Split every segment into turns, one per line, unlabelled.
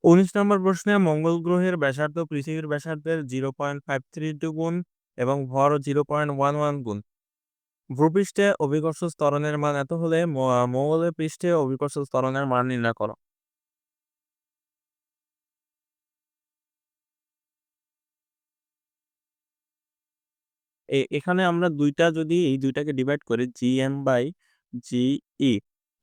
19 নম্বর প্রশ্নে মঙ্গল গ্রহের ব্যাসার্ধ পৃথিবীর ব্যাসার্ধের 0.532 গুণ এবং ভর 0.11 গুণ। ভূপৃষ্ঠে অভিকর্ষ ত্বরণের মান এত হলে মঙ্গলের পৃষ্ঠে অভিকর্ষ ত্বরণের মান নির্ণয় করো। এখানে আমরা এই দুইটাকে ডিভাইড করি GM বাই GE,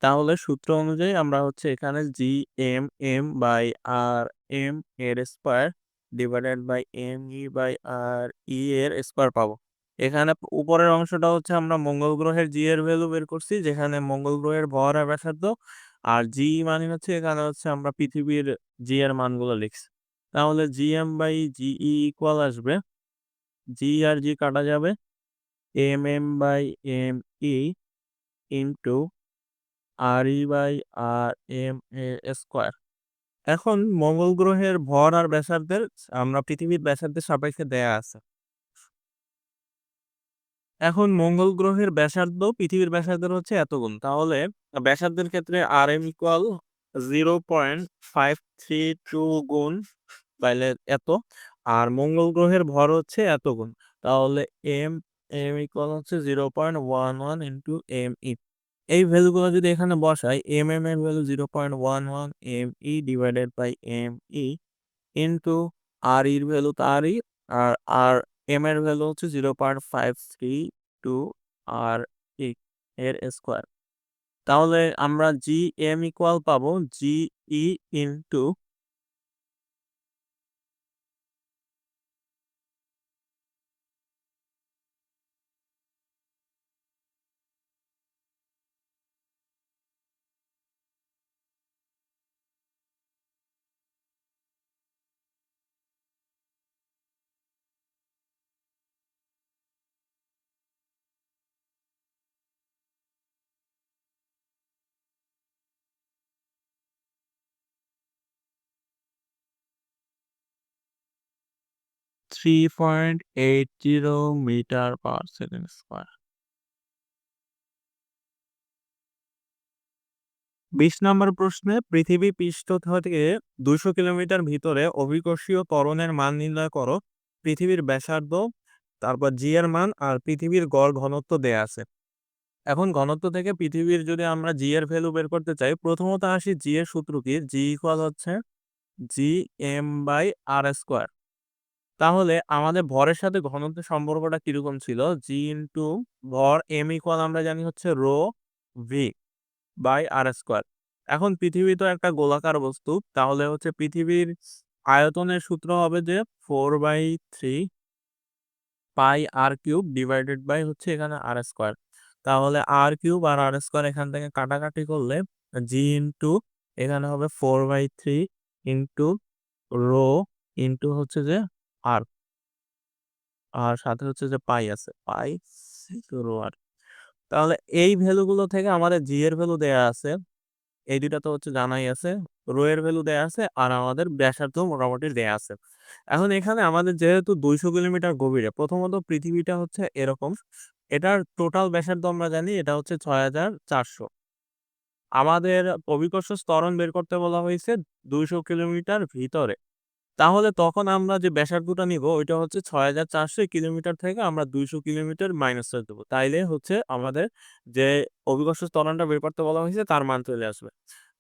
তাহলে সূত্র অনুযায়ী আমরা হচ্ছে এখানে GM বাই আর এম এর square divided by ME by R E এর স্কয়ার পাবো। এখানে উপরের অংশটা হচ্ছে আমরা মঙ্গল গ্রহের জি এর ভ্যালু বের করছি, যেখানে মঙ্গল গ্রহের ভর আর ব্যাসার্ধ, আর জি মানে হচ্ছে এখানে হচ্ছে আমরা পৃথিবীর জি এর মানগুলো লিখছি। তাহলে GM বাই GE ইকুয়াল আসবে, জি আর জি কাটা যাবে, MM by ME into RE by RM এর স্কয়ার। এখন মঙ্গল গ্রহের ভর আর ব্যাসার্ধের আমরা পৃথিবীর ব্যাসার্ধের সাপেক্ষে দেয়া আছে। এখন মঙ্গল গ্রহের ব্যাসার্ধ পৃথিবীর ব্যাসার্ধের হচ্ছে এত গুণ, তাহলে ব্যাসার্ধের ক্ষেত্রে RM ইকুয়াল 0.532 গুণ পাইলে এত, আর মঙ্গল গ্রহের ভর হচ্ছে এত গুণ, তাহলে এম এম ইকুয়াল হচ্ছে 0.11 ইন্টু ME। এই ভ্যালুগুলো যদি এখানে বসাই, MM এর value 0.11 ME divided by ME into R এর ভ্যালু তো RE, আর আর এম এর ভ্যালু হচ্ছে 0.532 আর ই এর স্কয়ার। তাহলে আমরা GM ইকুয়াল পাবো GE into 3.80 metre per second square. 20 নম্বর প্রশ্নে পৃথিবী পৃষ্ঠ থেকে 200 কিলোমিটার ভিতরে অভিকর্ষীয় ত্বরণের মান নির্ণয় করো। পৃথিবীর ব্যাসার্ধ, তারপর জি এর মান আর পৃথিবীর গড় ঘনত্ব দেয়া আছে। এখন ঘনত্ব থেকে পৃথিবীর যদি আমরা জি এর ভ্যালু বের করতে চাই, প্রথমত আসি জি এর সূত্র কি, জি ইকুয়াল হচ্ছে GM বাই আর স্কয়ার। তাহলে আমাদের ভরের সাথে ঘনত্বের সম্পর্কটা কিরকম ছিল, জি ইন্টু ভর এম ইকুয়াল আমরা জানি হচ্ছে rho V by R square. এখন পৃথিবী তো একটা গোলাকার বস্তু, তাহলে হচ্ছে পৃথিবীর আয়তনের সূত্র হবে যে 4/3 পাই আর কিউব ডিভাইডেড বাই হচ্ছে এখানে আর স্কয়ার। তাহলে আর কিউব আর আর স্কয়ার এখান থেকে কাটাকাটি করলে জি ইন্টু এখানে হবে 4/3 ইন্টু রো ইন্টু হচ্ছে যে আর, আর সাথে হচ্ছে যে পাই আছে, পাই রো আর। তাহলে এই ভ্যালুগুলো থেকে আমাদের জি এর ভ্যালু দেয়া আছে, এই দুইটা তো হচ্ছে জানাই আছে, রো এর ভ্যালু দেয়া আছে, আর আমাদের ব্যাসার্ধ মোটামুটি দেয়া আছে। এখন এখানে আমাদের যেহেতু 200 কিলোমিটার গভীরে, প্রথমত পৃথিবীটা হচ্ছে এরকম, এটার টোটাল ব্যাসার্ধ আমরা জানি এটা হচ্ছে 6400। আমাদের অভিকর্ষ ত্বরণ বের করতে বলা হয়েছে 200 কিলোমিটার ভিতরে, তাহলে তখন আমরা যে ব্যাসার্ধটা নিব ওইটা হচ্ছে 6400 কিলোমিটার থেকে আমরা 200 কিলোমিটার মাইনাস করে দেবো, তাইলে হচ্ছে আমাদের যে অভিকর্ষ ত্বরণটা বের করতে বলা হয়েছে তার মান চলে আসবে।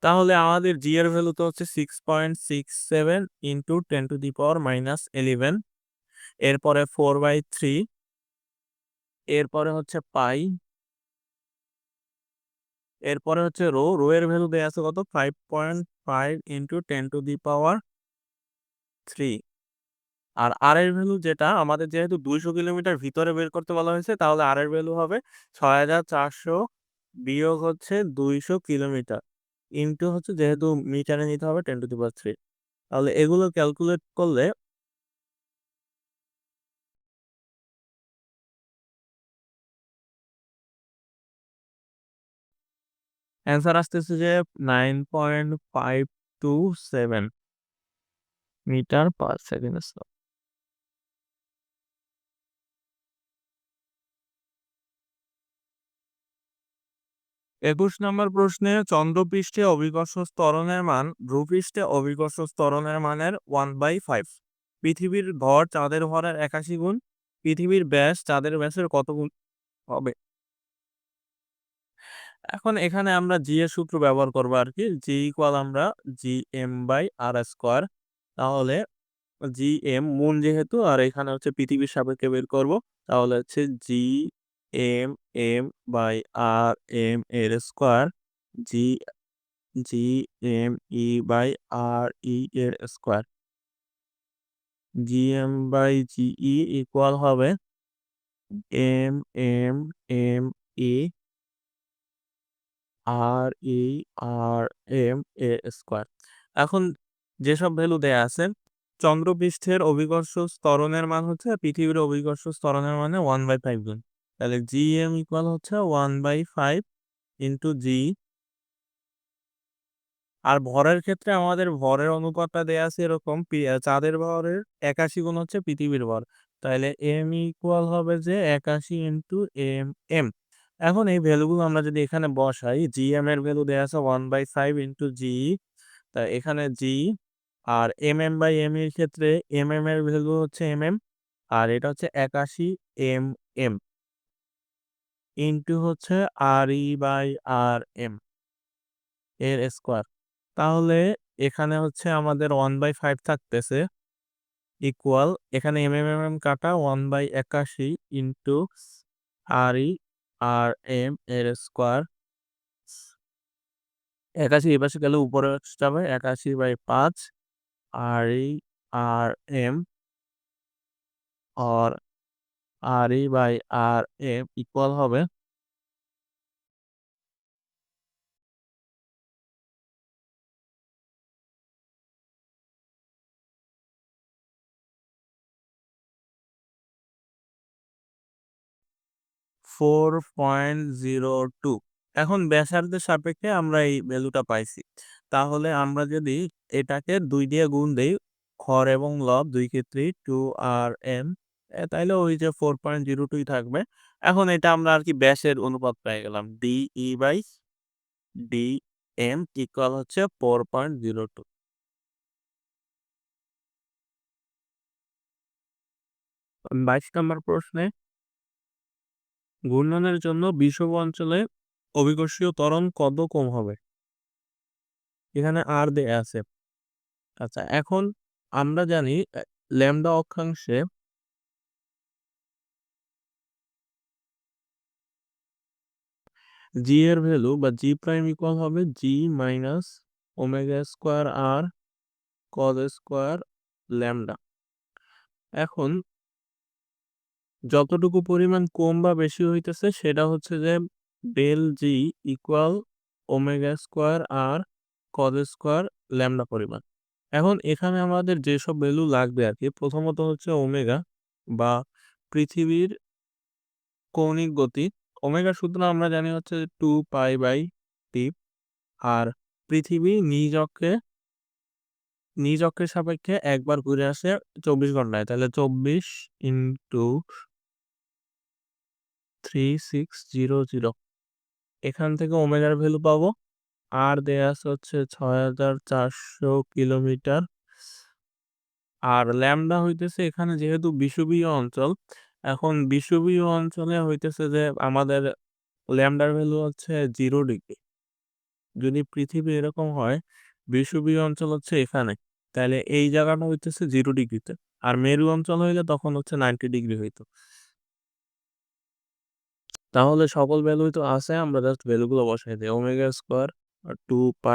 তাহলে আমাদের জি এর ভ্যালু তো হচ্ছে 6.67 ইন্টু 10⁻11, এরপরে 4/3, এরপরে হচ্ছে পাই, এরপরে হচ্ছে রো এর ভ্যালু দেওয়া আছে কত, 5.5 ইন্টু 10⁻3, আর আর এর ভ্যালু যেটা আমাদের যেহেতু 200 কিলোমিটার ভিতরে বের করতে বলা হয়েছে, তাহলে আর এর ভ্যালু হবে 6400 বিয়োগ হচ্ছে 200 কিলোমিটার ইন্টু হচ্ছে যেহেতু মিটারে নিতে হবে 10⁻3। তাহলে এগুলো ক্যালকুলেট করলে অ্যান্সার আসতেছে যে 9.527 মিটার পার সেকেন্ড। 21 নম্বর প্রশ্নে চন্দ্রপৃষ্ঠে অভিকর্ষ ত্বরণের মান ভূপৃষ্ঠে অভিকর্ষ ত্বরণের মানের 1/5। পৃথিবীর ভর চাঁদের ভরের 81 গুণ। পৃথিবীর ব্যাস চাঁদের ব্যাসের কত গুণ হবে? এখন এখানে আমরা জি এর সূত্র ব্যবহার করব আর কি। জি ইকুয়াল আমরা G M by R square. তাহলে জি এম মুন যেহেতু আর এখানে হচ্ছে পৃথিবীর সাপেক্ষে বের করব, তাহলে হচ্ছে G M M by R M এর square G G M E by R E এর square. G M by G E equal হবে M M M E R E R M A square. এখন যেসব value দেয়া আছে, চন্দ্রপৃষ্ঠের অভিকর্ষ ত্বরণের মান হচ্ছে পৃথিবীর অভিকর্ষ ত্বরণের মানে 1/5 গুণ। তাহলে জি এম ইকুয়াল হচ্ছে 1/5 ইন্টু জি। আর ভরের ক্ষেত্রে আমাদের ভরের অনুপাতটা দেয়া আছে এরকম, চাঁদের ভরের 81 গুণ হচ্ছে পৃথিবীর ভর। তাহলে এম ইকুয়াল হবে যে 81 ইন্টু এম এম। এখন এই ভ্যালুগুলো আমরা যদি এখানে বসাই, জি এম এর ভ্যালু দেয়া আছে 1/5 ইন্টু জি। তা এখানে G R M M by M এর ক্ষেত্রে এম এম এর ভ্যালু হচ্ছে এম এম, আর এটা হচ্ছে 81 এম এম ইন্টু হচ্ছে R E by R M এর স্কোয়ার। তাহলে এখানে হচ্ছে আমাদের 1/5 থাকতেছে ইকুয়াল, এখানে এম এম এম এম কাটা 1/81 into R E R M এর স্কোয়ার। 81 এই পাশে গেলে উপরে যাবে 81/5 R E R M R R E by R M equal হবে ফোর পয়েন্ট জিরো টু। এখন ব্যাসার্ধের সাপেক্ষে আমরা এই ভ্যালুটা পাইছি। তাহলে আমরা যদি এটাকে 2 দিয়ে গুণ দেই, হর এবং লব দুই ক্ষেত্রেই 2 আর এম, তাইলে ওই যে 4.02 থাকবে। এখন এটা আমরা আর কি ব্যাসের অনুপাত পেয়ে গেলাম, D E by D M equal হচ্ছে 4.02। 22 নম্বর প্রশ্নে ঘূর্ণনের জন্য বিষুব অঞ্চলে অভিকর্ষীয় ত্বরণ কত কম হবে? এখানে আর দেয়া আছে। আচ্ছা, এখন আমরা জানি ল্যামডা অক্ষাংশে জি এর ভ্যালু বা জি প্রাইম ইকুয়াল হবে জি মাইনাস ওমেগা স্কোয়ার আর কজ স্কোয়ার ল্যামডা। এখন যতটুকু পরিমাণ কম বা বেশি হইতেছে সেটা হচ্ছে যে ডেল জি ইকুয়াল ওমেগা স্কোয়ার আর কজ স্কোয়ার ল্যামডা পরিমাণ। এখন এখানে আমাদের যেসব ভ্যালু লাগবে আর কি, প্রথমত হচ্ছে ওমেগা বা পৃথিবীর কৌণিক গতি। ওমেগার সূত্র আমরা জানি হচ্ছে 2π/t। আর পৃথিবী নিজ অক্ষের সাপেক্ষে একবার ঘুরে আসে 24 ঘন্টায়, তাহলে 24 ইন্টু 3600। এখান থেকে ওমেগার ভ্যালু পাবো। আর দেয়া আছে হচ্ছে 6400 কিলোমিটার। আর ল্যামডা হইতেছে এখানে যেহেতু বিষুবীয় অঞ্চল, এখন বিষুবীয় অঞ্চলে হইতেছে যে আমাদের ল্যামডার ভ্যালু হচ্ছে 0 ডিগ্রি। যদি পৃথিবী এরকম হয়, বিষুবীয় অঞ্চল হচ্ছে এখানে, তাহলে এই জায়গাটা হইতেছে 0 ডিগ্রিতে। আর মেরু অঞ্চল হইলে তখন হচ্ছে 90 ডিগ্রি হইতো। তাহলে সকল ভ্যালুই তো আছে, আমরা জাস্ট ভ্যালুগুলো বসাই দিই। ওমেগা স্কোয়ার 2π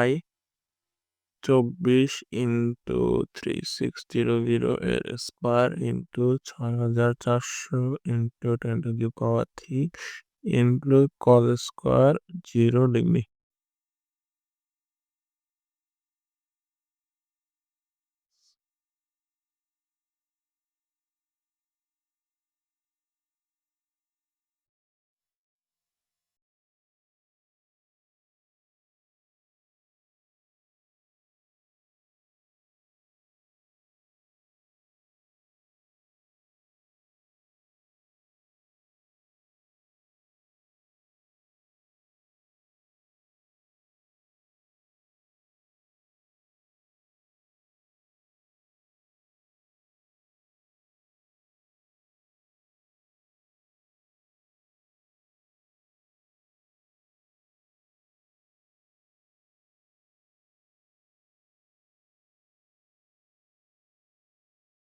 24 ইন্টু 3600 এর square into 6400 into 10⁻³ into cos square 0 degree.